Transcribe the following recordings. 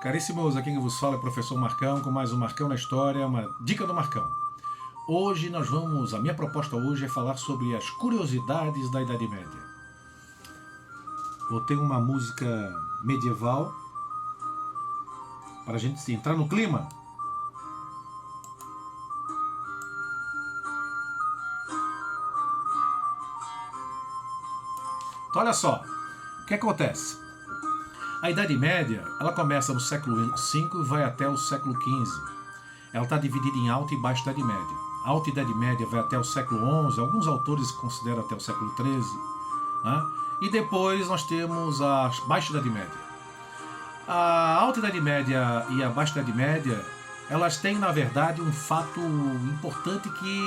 Caríssimos, aqui quem vos fala é o professor Marcão, com mais um Marcão na História, uma dica do Marcão. Hoje a minha proposta hoje é falar sobre as curiosidades da Idade Média. Vou ter uma música medieval para a gente entrar no clima. Então olha só, o que acontece? A Idade Média, ela começa no século V e vai até o século XV. Ela está dividida em Alta e Baixa Idade Média. A Alta Idade Média vai até o século XI, alguns autores consideram até o século XIII. Né? E depois nós temos a Baixa Idade Média. A Alta Idade Média e a Baixa Idade Média, elas têm, na verdade, um fato importante que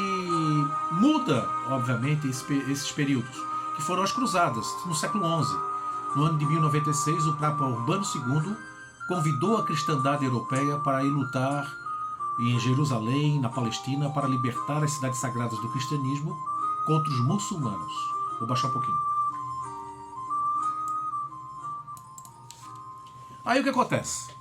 muda, obviamente, esses períodos, que foram as Cruzadas, no século XI. No ano de 1096, o Papa Urbano II convidou a cristandade europeia para ir lutar em Jerusalém, na Palestina, para libertar as cidades sagradas do cristianismo contra os muçulmanos. Vou baixar um pouquinho. Aí o que acontece?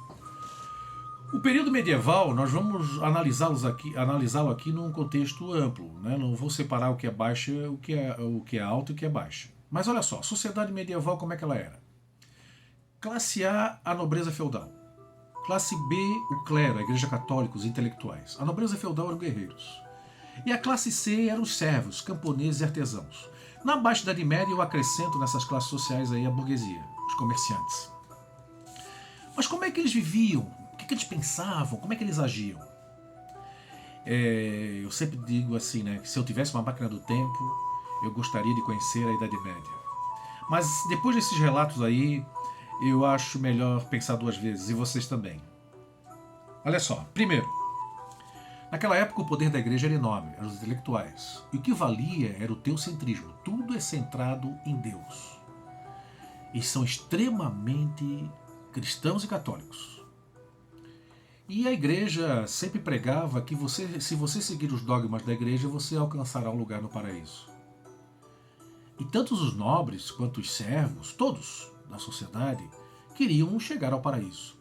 O período medieval, nós vamos analisá-lo aqui num contexto amplo, né? Não vou separar o que é baixa, o que é alto e o que é baixa. Mas olha só, a sociedade medieval como é que ela era? Classe A nobreza feudal. Classe B, o clero, a igreja católica, os intelectuais. A nobreza feudal eram guerreiros. E a classe C eram os servos, camponeses e artesãos. Na Baixa Idade Média eu acrescento nessas classes sociais aí a burguesia, os comerciantes. Mas como é que eles viviam? O que eles pensavam? Como é que eles agiam? Eu sempre digo assim, né, que se eu tivesse uma máquina do tempo, eu gostaria de conhecer a Idade Média. Mas depois desses relatos aí, eu acho melhor pensar duas vezes, e vocês também. Olha só, primeiro, naquela época o poder da igreja era enorme, eram os intelectuais. E o que valia era o teocentrismo. Tudo é centrado em Deus. Eles são extremamente cristãos e católicos. E a igreja sempre pregava que se você seguir os dogmas da igreja, você alcançará um lugar no paraíso. E tanto os nobres quanto os servos, todos da sociedade, queriam chegar ao paraíso.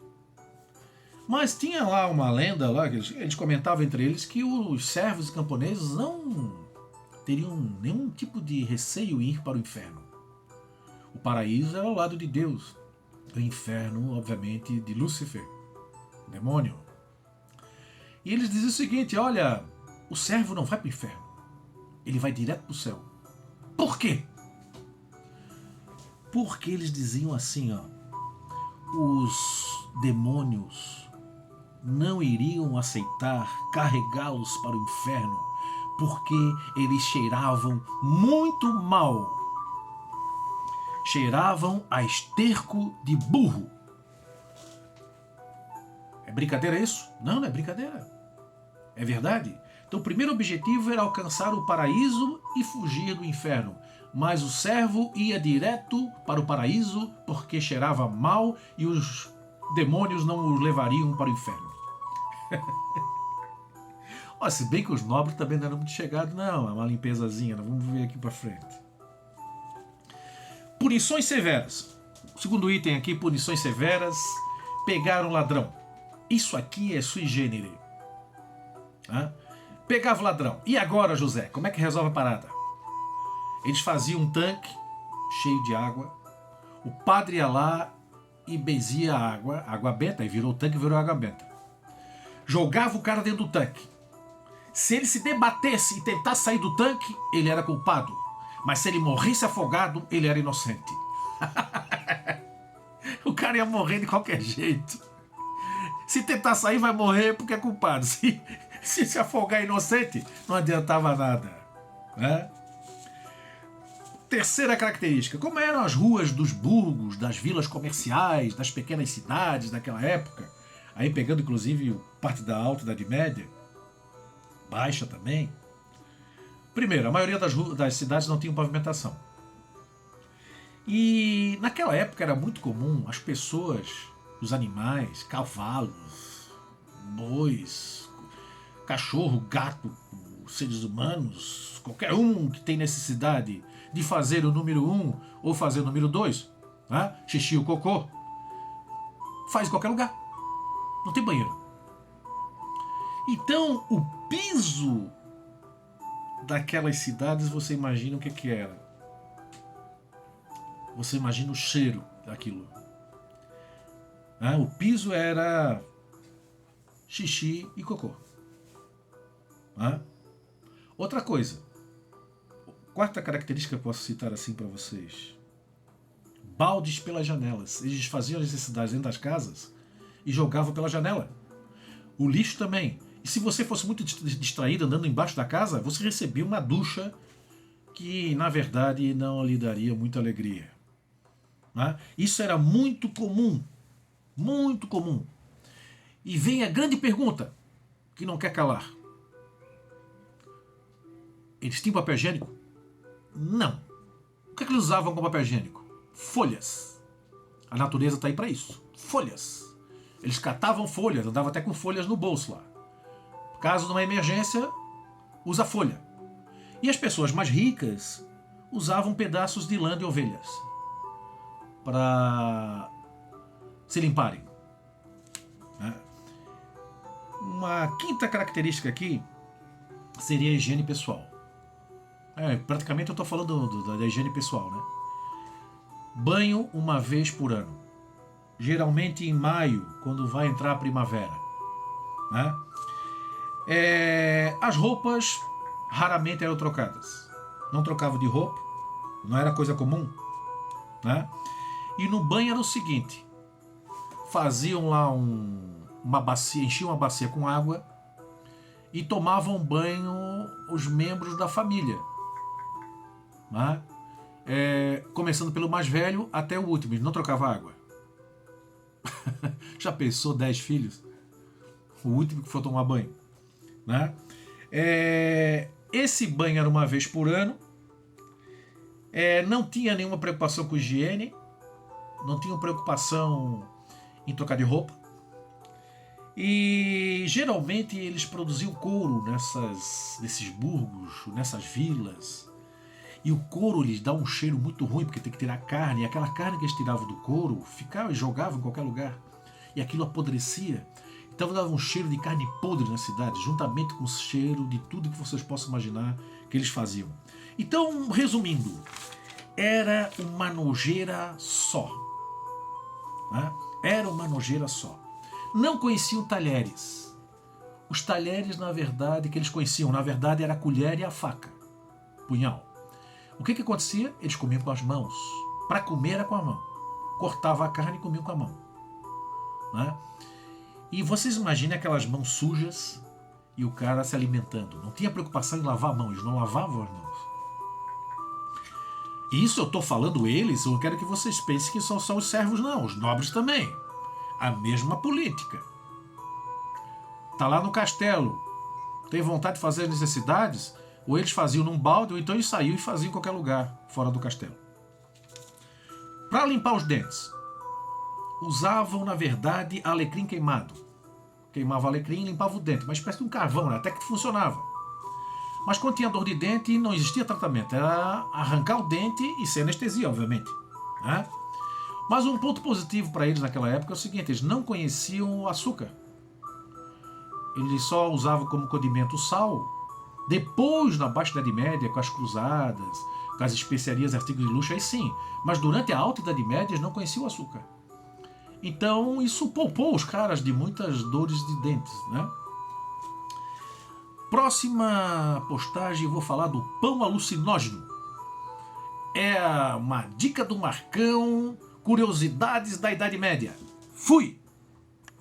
Mas tinha lá uma lenda, lá, que eles comentavam entre eles, que os servos e camponeses não teriam nenhum tipo de receio em ir para o inferno. O paraíso era ao lado de Deus. O inferno, obviamente, de Lúcifer, o demônio. E eles diziam o seguinte, olha, o servo não vai para o inferno, ele vai direto para o céu. Por quê? Porque eles diziam assim, ó, os demônios não iriam aceitar carregá-los para o inferno, porque eles cheiravam muito mal. Cheiravam a esterco de burro. É brincadeira isso? Não, não é brincadeira. É verdade. Então o primeiro objetivo era alcançar o paraíso e fugir do inferno. Mas o servo ia direto para o paraíso porque cheirava mal e os demônios não o levariam para o inferno. Ó, se bem que os nobres também não eram muito chegados, não. É uma limpezazinha, vamos ver aqui para frente. Punições severas. Segundo item aqui, punições severas. Pegar um ladrão. Isso aqui é sui generis. Pegava o ladrão. E agora, José, como é que resolve a parada? Eles faziam um tanque cheio de água. O padre ia lá e benzia a água benta, e virou o tanque e virou água benta. Jogava o cara dentro do tanque. Se ele se debatesse e tentasse sair do tanque, ele era culpado. Mas se ele morresse afogado, ele era inocente. O cara ia morrer de qualquer jeito. Se tentar sair, vai morrer porque é culpado. Se afogar inocente, não adiantava nada. Né? Terceira característica. Como eram as ruas dos burgos, das vilas comerciais, das pequenas cidades daquela época, aí pegando inclusive parte da Alta Idade Média, Baixa também. Primeiro, a maioria das cidades não tinha pavimentação. E naquela época era muito comum as pessoas, os animais, cavalos, bois, cachorro, gato, seres humanos, qualquer um que tem necessidade de fazer o número 1 ou fazer o número 2, né? Xixi ou cocô, faz em qualquer lugar. Não tem banheiro. Então, o piso daquelas cidades, você imagina o que era. Você imagina o cheiro daquilo. O piso era xixi e cocô. Outra coisa. Quarta característica que eu posso citar assim para vocês. Baldes pelas janelas. Eles faziam as necessidades dentro das casas e jogavam pela janela. O lixo também. E se você fosse muito distraído andando embaixo da casa, você recebia uma ducha que, na verdade, não lhe daria muita alegria. Isso era muito comum. Muito comum. E vem a grande pergunta, que não quer calar. Eles tinham papel higiênico? Não. O que eles usavam como papel higiênico? Folhas. A natureza está aí para isso. Folhas. Eles catavam folhas, andavam até com folhas no bolso lá. Caso de uma emergência, usa folha. E as pessoas mais ricas usavam pedaços de lã de ovelhas para se limparem. Uma quinta característica aqui seria a higiene pessoal. Praticamente eu estou falando da higiene pessoal, né? Banho uma vez por ano. Geralmente em maio, quando vai entrar a primavera. As roupas raramente eram trocadas. Não trocavam de roupa, não era coisa comum. E no banho era o seguinte: faziam lá uma bacia, enchiam uma bacia com água e tomavam banho os membros da família. Começando pelo mais velho até o último, ele não trocava água. Já pensou 10 filhos? O último que foi tomar banho. Esse banho era uma vez por ano. Não tinha nenhuma preocupação com higiene, não tinha preocupação em trocar de roupa. E geralmente eles produziam couro nesses burgos, nessas vilas. E o couro lhes dá um cheiro muito ruim, porque tem que tirar carne. E aquela carne que eles tiravam do couro ficava e jogavam em qualquer lugar. E aquilo apodrecia. Então dava um cheiro de carne podre na cidade, juntamente com o cheiro de tudo que vocês possam imaginar que eles faziam. Então, resumindo, era uma nojeira só. Era uma nojeira só. Não conheciam talheres. Os talheres, na verdade, que eles conheciam, na verdade, era a colher e a faca, punhal. O que acontecia? Eles comiam com as mãos. Para comer era com a mão. Cortava a carne e comiam com a mão. E vocês imaginem aquelas mãos sujas e o cara se alimentando. Não tinha preocupação em lavar a mão, eles não lavavam as mãos. E isso eu estou falando eles, eu quero que vocês pensem que só são os servos, não, os nobres também. A mesma política. Está lá no castelo, tem vontade de fazer as necessidades, ou eles faziam num balde, ou então eles saíam e faziam em qualquer lugar fora do castelo. Para limpar os dentes, usavam, na verdade, alecrim queimado. Queimava alecrim e limpava o dente, uma espécie de um carvão, até que funcionava. Mas quando tinha dor de dente, não existia tratamento, era arrancar o dente e sem anestesia, obviamente. Mas um ponto positivo para eles naquela época é o seguinte: eles não conheciam o açúcar. Eles só usavam como condimento o sal. Depois, na Baixa Idade Média, com as cruzadas, com as especiarias, artigos de luxo, aí sim. Mas durante a Alta Idade Média, eles não conheciam o açúcar. Então, isso poupou os caras de muitas dores de dentes, Próxima postagem, eu vou falar do pão alucinógeno. É uma dica do Marcão, curiosidades da Idade Média. Fui!